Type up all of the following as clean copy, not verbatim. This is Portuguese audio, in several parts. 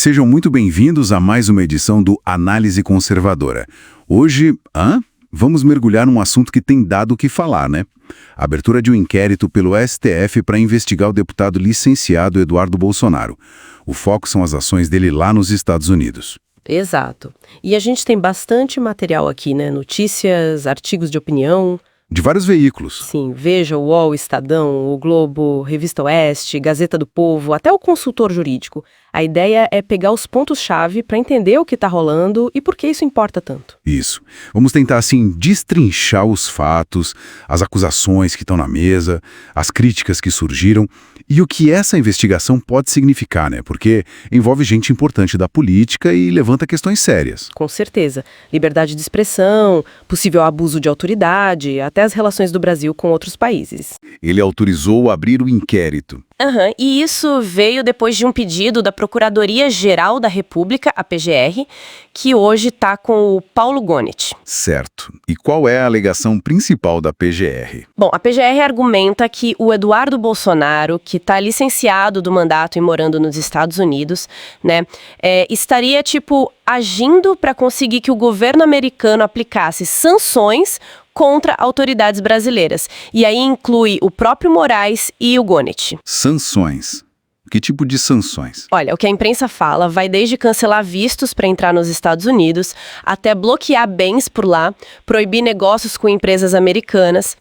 sejam muito bem-vindos a mais uma edição do Análise Conservadora. Hoje, vamos mergulhar num assunto que tem dado o que falar, né? A abertura de um inquérito pelo STF para investigar o deputado licenciado Eduardo Bolsonaro. O foco são as ações dele lá nos Estados Unidos. Exato. E a gente tem bastante material aqui, né? Notícias, artigos de opinião. De vários veículos. Sim, Veja, o UOL, Estadão, o Globo, Revista Oeste, Gazeta do Povo, até o consultor jurídico. A ideia é pegar os pontos-chave para entender o que está rolando e por que isso importa tanto. Isso. Vamos tentar, assim, destrinchar os fatos, as acusações que estão na mesa, as críticas que surgiram e o que essa investigação pode significar, né? Porque envolve gente importante da política e levanta questões sérias. Com certeza. Liberdade de expressão, possível abuso de autoridade, até as relações do Brasil com outros países. Ele autorizou abrir o inquérito. E isso veio depois de um pedido da Procuradoria-Geral da República, a PGR, que hoje está com o Paulo Gonet. Certo. E qual é a alegação principal da PGR? Bom, a PGR argumenta que o Eduardo Bolsonaro, que está licenciado do mandato e morando nos Estados Unidos, né, estaria, agindo para conseguir que o governo americano aplicasse sanções contra autoridades brasileiras. E aí inclui o próprio Moraes e o Gonet. Sanções. Que tipo de sanções? Olha, o que a imprensa fala vai desde cancelar vistos para entrar nos Estados Unidos, até bloquear bens por lá, proibir negócios com empresas americanas.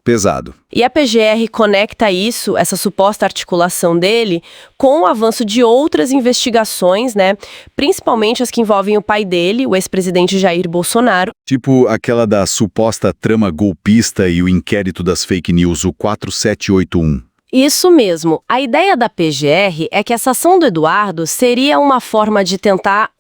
Pesado. E a PGR conecta isso, essa suposta articulação dele, com o avanço de outras investigações, né? Principalmente as que envolvem o pai dele, o ex-presidente Jair Bolsonaro. Tipo aquela da suposta trama golpista e o inquérito das fake news, o 4781. Isso mesmo. A ideia da PGR é que essa ação do Eduardo seria uma forma de tentar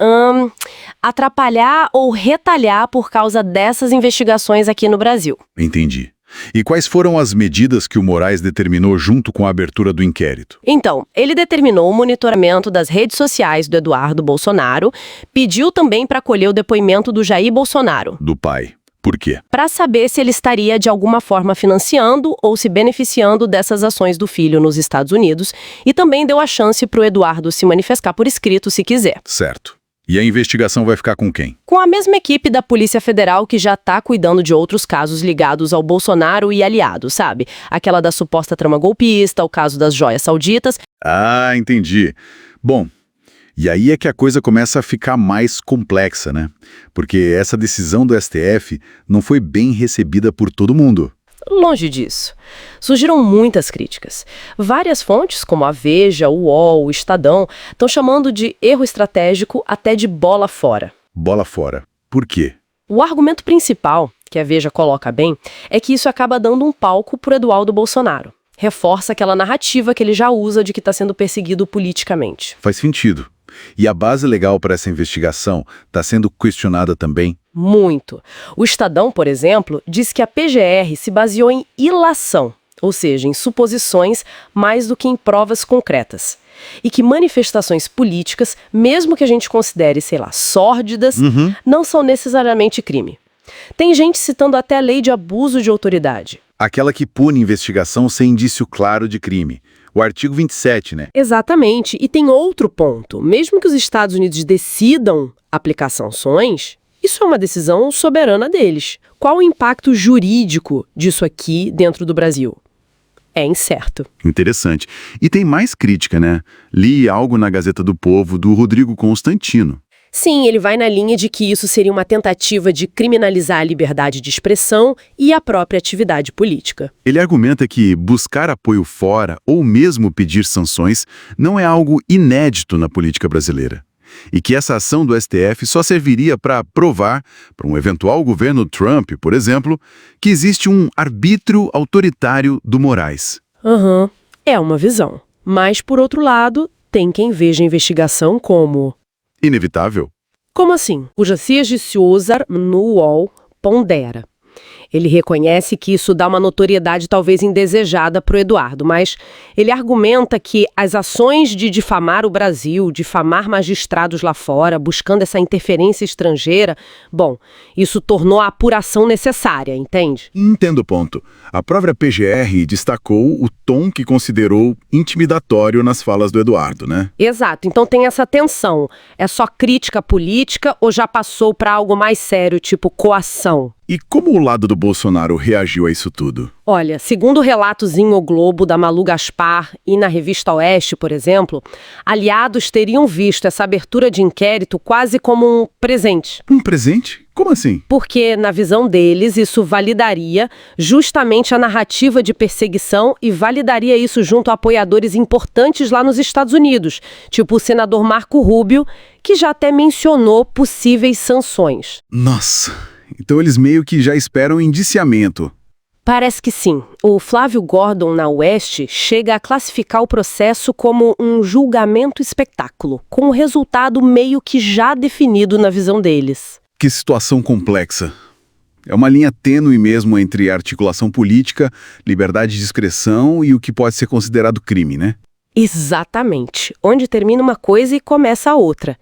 atrapalhar ou retalhar por causa dessas investigações aqui no Brasil. Entendi. E quais foram as medidas que o Moraes determinou junto com a abertura do inquérito? Então, ele determinou o monitoramento das redes sociais do Eduardo Bolsonaro, pediu também para colher o depoimento do Jair Bolsonaro. Do pai. Por quê? Para saber se ele estaria de alguma forma financiando ou se beneficiando dessas ações do filho nos Estados Unidos, e também deu a chance para o Eduardo se manifestar por escrito se quiser. Certo. E a investigação vai ficar com quem? Com a mesma equipe da Polícia Federal que já está cuidando de outros casos ligados ao Bolsonaro e aliados, sabe? Aquela da suposta trama golpista, o caso das joias sauditas. Ah, entendi. Bom, e aí é que a coisa começa a ficar mais complexa, né? Porque essa decisão do STF não foi bem recebida por todo mundo. Longe disso. Surgiram muitas críticas. Várias fontes, como a Veja, o UOL, o Estadão, estão chamando de erro estratégico até de bola fora. Bola fora. Por quê? O argumento principal, que a Veja coloca bem, é que isso acaba dando um palco para o Eduardo Bolsonaro. Reforça aquela narrativa que ele já usa de que está sendo perseguido politicamente. Faz sentido. E a base legal para essa investigação está sendo questionada também? Muito. O Estadão, por exemplo, diz que a PGR se baseou em ilação, ou seja, em suposições mais do que em provas concretas. E que manifestações políticas, mesmo que a gente considere, sórdidas, não são necessariamente crime. Tem gente citando até a lei de abuso de autoridade. Aquela que pune investigação sem indício claro de crime. O artigo 27, né? Exatamente. E tem outro ponto. Mesmo que os Estados Unidos decidam aplicar sanções, isso é uma decisão soberana deles. Qual o impacto jurídico disso aqui dentro do Brasil? É incerto. Interessante. E tem mais crítica, né? Li algo na Gazeta do Povo do Rodrigo Constantino. Sim, ele vai na linha de que isso seria uma tentativa de criminalizar a liberdade de expressão e a própria atividade política. Ele argumenta que buscar apoio fora ou mesmo pedir sanções não é algo inédito na política brasileira. E que essa ação do STF só serviria para provar, para um eventual governo Trump, por exemplo, que existe um arbítrio autoritário do Moraes. É uma visão. Mas, por outro lado, tem quem veja a investigação como inevitável. Como assim? O Josias de Souza, no UOL, pondera. Ele reconhece que isso dá uma notoriedade talvez indesejada para o Eduardo, mas ele argumenta que as ações de difamar o Brasil, difamar magistrados lá fora, buscando essa interferência estrangeira, bom, isso tornou a apuração necessária, entende? Entendo o ponto. A própria PGR destacou o tom que considerou intimidatório nas falas do Eduardo, né? Exato, então tem essa tensão. É só crítica política ou já passou para algo mais sério, tipo coação? E como o lado do Bolsonaro reagiu a isso tudo? Olha, segundo o relatozinho O Globo da Malu Gaspar e na revista Oeste, por exemplo, aliados teriam visto essa abertura de inquérito quase como um presente. Um presente? Como assim? Porque, na visão deles, isso validaria justamente a narrativa de perseguição e validaria isso junto a apoiadores importantes lá nos Estados Unidos, tipo o senador Marco Rubio, que já até mencionou possíveis sanções. Nossa, então eles meio que já esperam indiciamento. Parece que sim. O Flávio Gordon, na Oeste, chega a classificar o processo como um julgamento espetáculo, com o resultado meio que já definido na visão deles. Que situação complexa. É uma linha tênue mesmo entre articulação política, liberdade de expressão e o que pode ser considerado crime, né? Exatamente. Onde termina uma coisa e começa a outra.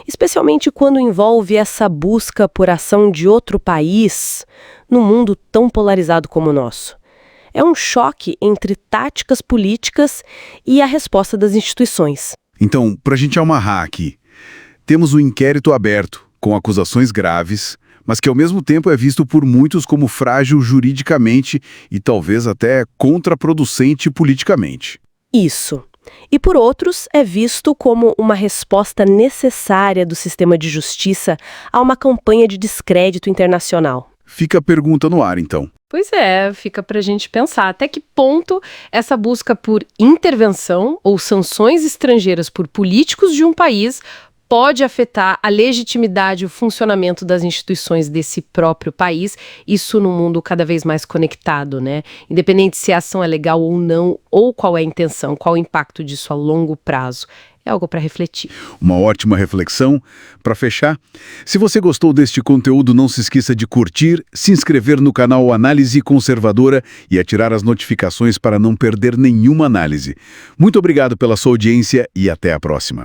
Especialmente quando envolve essa busca por ação de outro país num mundo tão polarizado como o nosso. É um choque entre táticas políticas e a resposta das instituições. Então, para a gente amarrar aqui, temos um inquérito aberto, com acusações graves, mas que ao mesmo tempo é visto por muitos como frágil juridicamente e talvez até contraproducente politicamente. Isso. E por outros, é visto como uma resposta necessária do sistema de justiça a uma campanha de descrédito internacional. Fica a pergunta no ar, então. Pois é, fica pra gente pensar até que ponto essa busca por intervenção ou sanções estrangeiras por políticos de um país pode afetar a legitimidade e o funcionamento das instituições desse próprio país, isso num mundo cada vez mais conectado, né? Independente se a ação é legal ou não, ou qual é a intenção, qual o impacto disso a longo prazo. É algo para refletir. Uma ótima reflexão. Para fechar, se você gostou deste conteúdo, não se esqueça de curtir, se inscrever no canal Análise Conservadora e ativar as notificações para não perder nenhuma análise. Muito obrigado pela sua audiência e até a próxima.